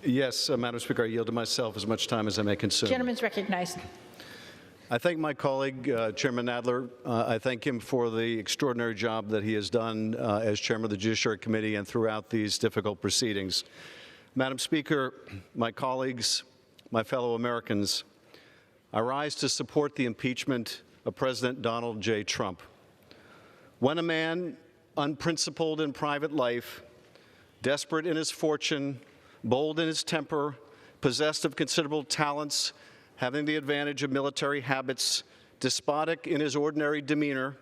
Yes, Madam Speaker, I yield to myself as much time as I may consume. Gentleman's recognized. I thank my colleague, Chairman Nadler. I thank him for the extraordinary job that he has done as Chairman of the Judiciary Committee and throughout these difficult proceedings. Madam Speaker, my colleagues, my fellow Americans, I rise to support the impeachment of President Donald J. Trump. When a man, unprincipled in private life, desperate in his fortune, bold in his temper, possessed of considerable talents, having the advantage of military habits, despotic in his ordinary demeanor,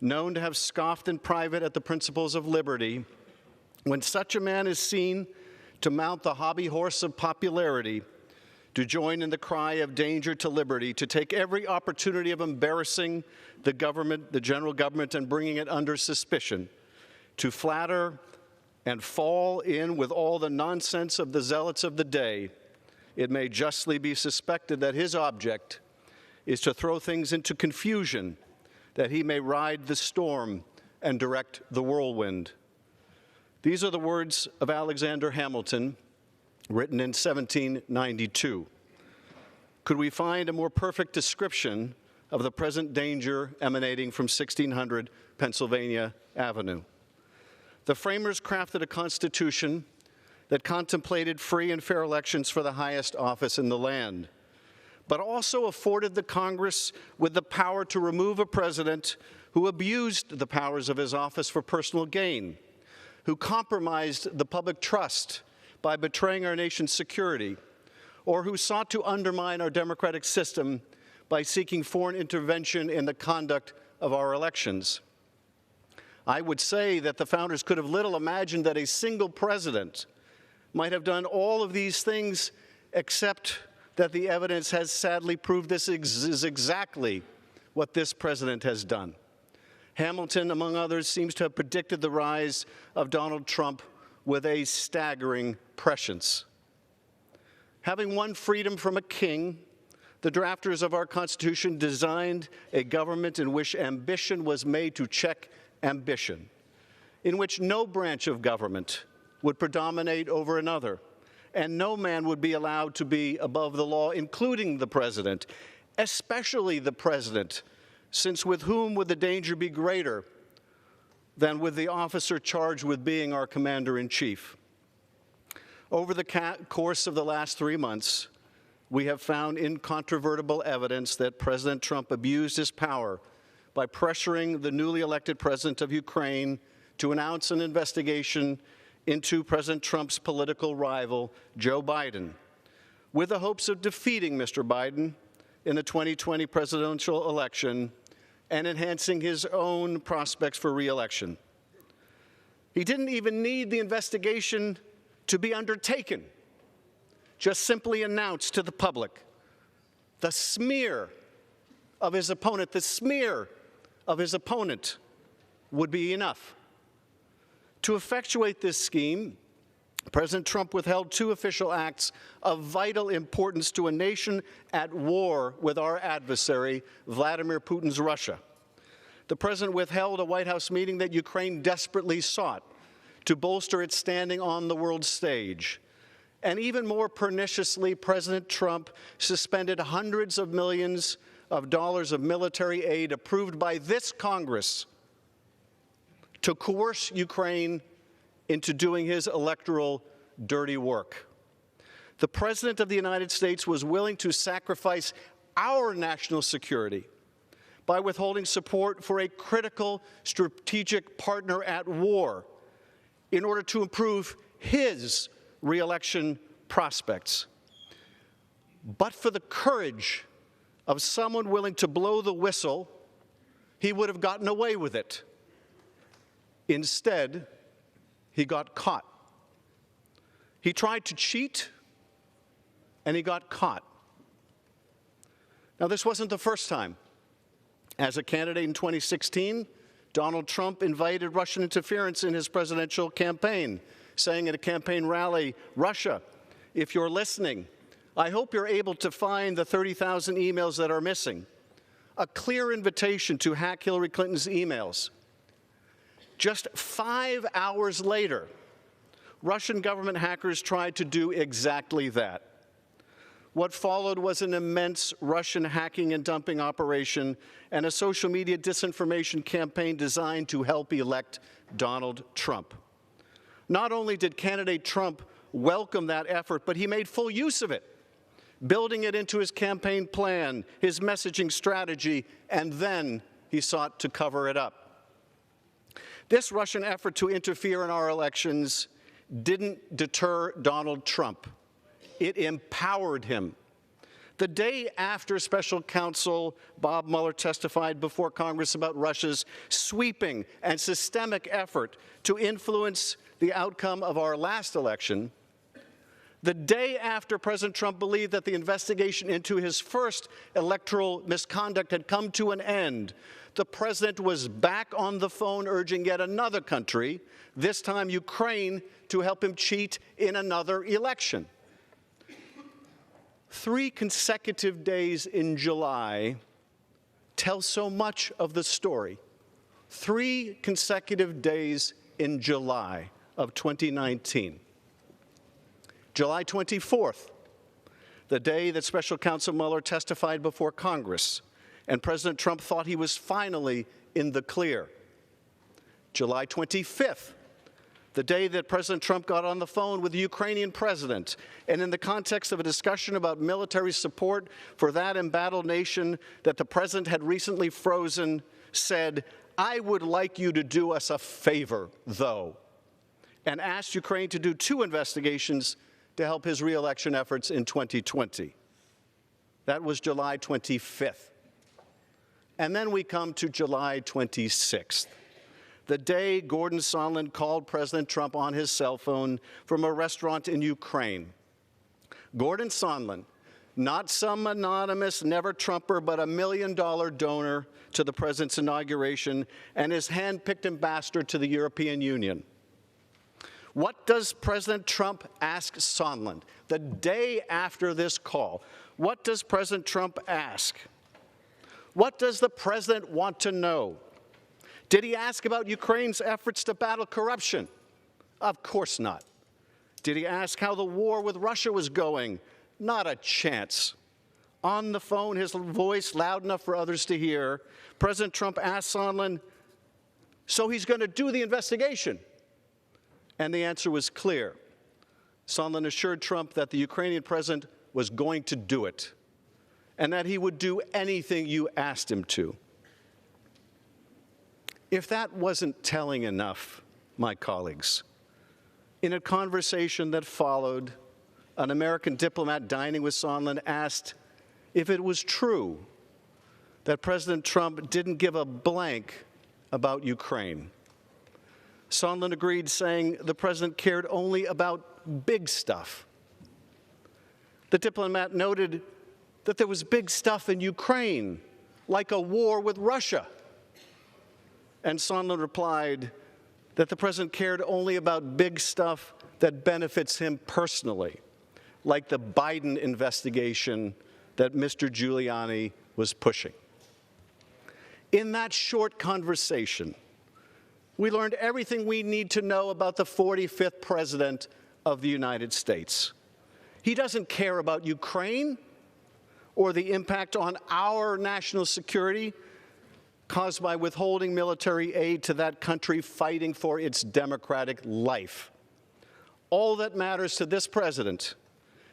known to have scoffed in private at the principles of liberty, when such a man is seen to mount the hobby horse of popularity, to join in the cry of danger to liberty, to take every opportunity of embarrassing the government, the general government, and bringing it under suspicion, to flatter and fall in with all the nonsense of the zealots of the day, it may justly be suspected that his object is to throw things into confusion, that he may ride the storm and direct the whirlwind. These are the words of Alexander Hamilton, written in 1792. Could we find a more perfect description of the present danger emanating from 1600 Pennsylvania Avenue? The framers crafted a constitution that contemplated free and fair elections for the highest office in the land, but also afforded the Congress with the power to remove a president who abused the powers of his office for personal gain, who compromised the public trust by betraying our nation's security, or who sought to undermine our democratic system by seeking foreign intervention in the conduct of our elections. I would say that the founders could have little imagined that a single president might have done all of these things, except that the evidence has sadly proved this is exactly what this president has done. Hamilton, among others, seems to have predicted the rise of Donald Trump with a staggering prescience. Having won freedom from a king, the drafters of our Constitution designed a government in which ambition was made to check ambition, in which no branch of government would predominate over another, and no man would be allowed to be above the law, including the president, especially the president, since with whom would the danger be greater than with the officer charged with being our commander-in-chief? Over the course of the last 3 months, we have found incontrovertible evidence that President Trump abused his power by pressuring the newly elected president of Ukraine to announce an investigation into President Trump's political rival, Joe Biden, with the hopes of defeating Mr. Biden in the 2020 presidential election and enhancing his own prospects for re-election. He didn't even need the investigation to be undertaken, just simply announced to the public. The smear of his opponent, would be enough. To effectuate this scheme, President Trump withheld 2 official acts of vital importance to a nation at war with our adversary, Vladimir Putin's Russia. The President withheld a White House meeting that Ukraine desperately sought to bolster its standing on the world stage. And even more perniciously, President Trump suspended hundreds of millions of dollars of military aid approved by this Congress to coerce Ukraine into doing his electoral dirty work. The President of the United States was willing to sacrifice our national security by withholding support for a critical strategic partner at war in order to improve his re-election prospects. But for the courage of someone willing to blow the whistle, he would have gotten away with it. Instead, he got caught. He tried to cheat, and he got caught. Now, this wasn't the first time. As a candidate in 2016, Donald Trump invited Russian interference in his presidential campaign, saying at a campaign rally, "Russia, if you're listening, I hope you're able to find the 30,000 emails that are missing." A clear invitation to hack Hillary Clinton's emails. Just 5 hours later, Russian government hackers tried to do exactly that. What followed was an immense Russian hacking and dumping operation and a social media disinformation campaign designed to help elect Donald Trump. Not only did candidate Trump welcome that effort, but he made full use of it, building it into his campaign plan, his messaging strategy, and then he sought to cover it up. This Russian effort to interfere in our elections didn't deter Donald Trump. It empowered him. The day after Special Counsel Bob Mueller testified before Congress about Russia's sweeping and systemic effort to influence the outcome of our last election, the day after President Trump believed that the investigation into his first electoral misconduct had come to an end, the president was back on the phone urging yet another country, this time Ukraine, to help him cheat in another election. 3 consecutive days in July tell so much of the story. 3 consecutive days in July of 2019. July 24th, the day that Special Counsel Mueller testified before Congress, and President Trump thought he was finally in the clear. July 25th, the day that President Trump got on the phone with the Ukrainian president, and in the context of a discussion about military support for that embattled nation that the president had recently frozen, said, "I would like you to do us a favor, though," and asked Ukraine to do 2 investigations to help his re-election efforts in 2020. That was July 25th. And then we come to July 26th. The day Gordon Sondland called President Trump on his cell phone from a restaurant in Ukraine. Gordon Sondland, not some anonymous never-Trumper, but $1 million donor to the president's inauguration and his hand-picked ambassador to the European Union. What does President Trump ask Sondland the day after this call? What does President Trump ask? What does the president want to know? Did he ask about Ukraine's efforts to battle corruption? Of course not. Did he ask how the war with Russia was going? Not a chance. On the phone, his voice loud enough for others to hear, President Trump asked Sondland, "So he's going to do the investigation?" And the answer was clear. Sondland assured Trump that the Ukrainian president was going to do it, and that he would do anything you asked him to. If that wasn't telling enough, my colleagues, in a conversation that followed, an American diplomat dining with Sondland asked if it was true that President Trump didn't give a blank about Ukraine. Sondland agreed, saying the president cared only about big stuff. The diplomat noted that there was big stuff in Ukraine, like a war with Russia. And Sondland replied that the president cared only about big stuff that benefits him personally, like the Biden investigation that Mr. Giuliani was pushing. In that short conversation, we learned everything we need to know about the 45th president of the United States. He doesn't care about Ukraine or the impact on our national security caused by withholding military aid to that country fighting for its democratic life. All that matters to this president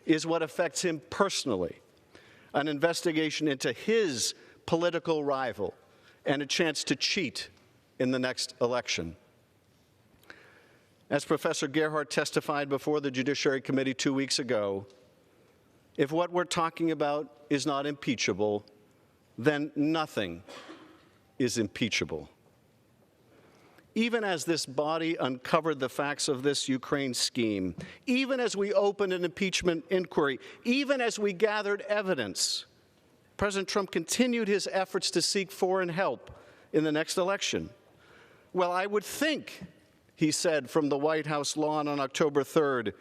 is what affects him personally, an investigation into his political rival and a chance to cheat in the next election. As Professor Gerhardt testified before the Judiciary Committee 2 weeks ago, if what we're talking about is not impeachable, then nothing is impeachable. Even as this body uncovered the facts of this Ukraine scheme, even as we opened an impeachment inquiry, even as we gathered evidence, President Trump continued his efforts to seek foreign help in the next election. Well, I would think, he said from the White House lawn on October 3rd,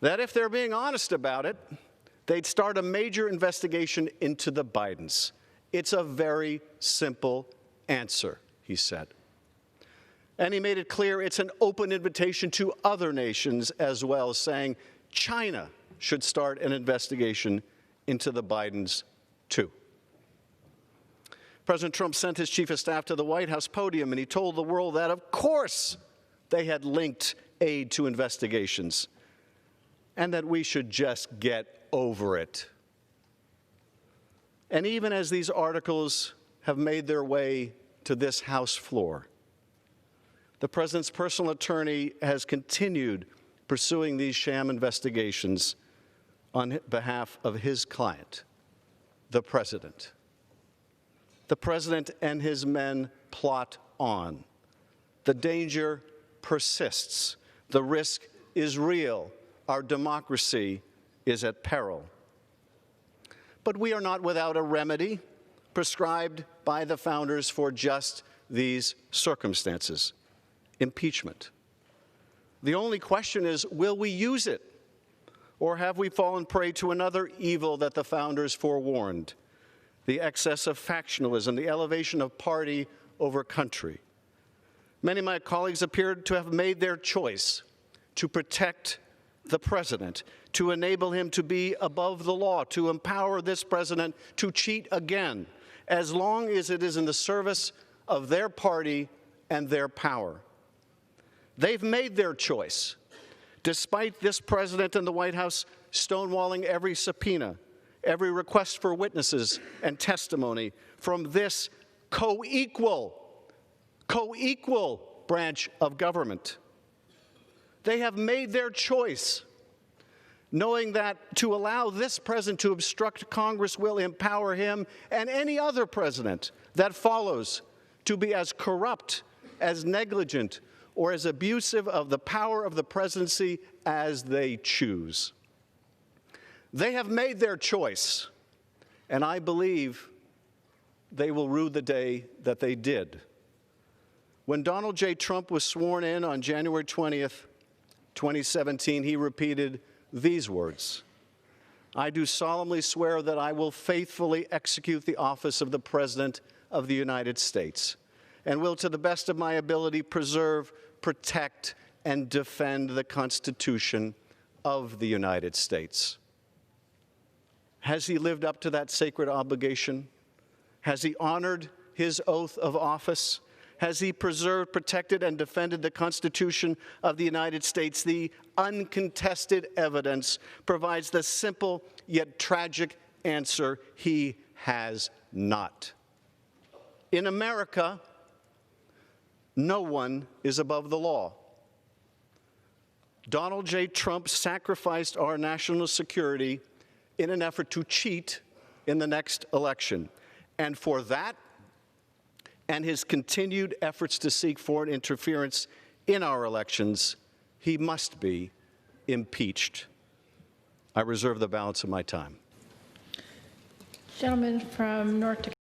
that if they're being honest about it, they'd start a major investigation into the Bidens. It's a very simple answer, he said. And he made it clear it's an open invitation to other nations as well, saying China should start an investigation into the Bidens, too. President Trump sent his chief of staff to the White House podium, and he told the world that, of course, they had linked aid to investigations, and that we should just get over it. And even as these articles have made their way to this House floor, the president's personal attorney has continued pursuing these sham investigations on behalf of his client, the president. The president and his men plot on. The danger persists. The risk is real. Our democracy is at peril. But we are not without a remedy prescribed by the founders for just these circumstances: impeachment. The only question is, will we use it? Or have we fallen prey to another evil that the founders forewarned? The excess of factionalism, the elevation of party over country. Many of my colleagues appeared to have made their choice to protect the president, to enable him to be above the law, to empower this president to cheat again, as long as it is in the service of their party and their power. They've made their choice, despite this president and the White House stonewalling every subpoena, every request for witnesses and testimony from this co-equal branch of government. They have made their choice, knowing that to allow this president to obstruct Congress will empower him and any other president that follows to be as corrupt, as negligent, or as abusive of the power of the presidency as they choose. They have made their choice, and I believe they will rue the day that they did. When Donald J. Trump was sworn in on January 20th, 2017, he repeated these words: "I do solemnly swear that I will faithfully execute the office of the President of the United States and will, to the best of my ability, preserve, protect, and defend the Constitution of the United States." Has he lived up to that sacred obligation? Has he honored his oath of office? Has he preserved, protected, and defended the Constitution of the United States? The uncontested evidence provides the simple yet tragic answer: he has not. In America, no one is above the law. Donald J. Trump sacrificed our national security in an effort to cheat in the next election. And for that, and his continued efforts to seek foreign interference in our elections, he must be impeached. I reserve the balance of my time. Gentleman from North Dakota.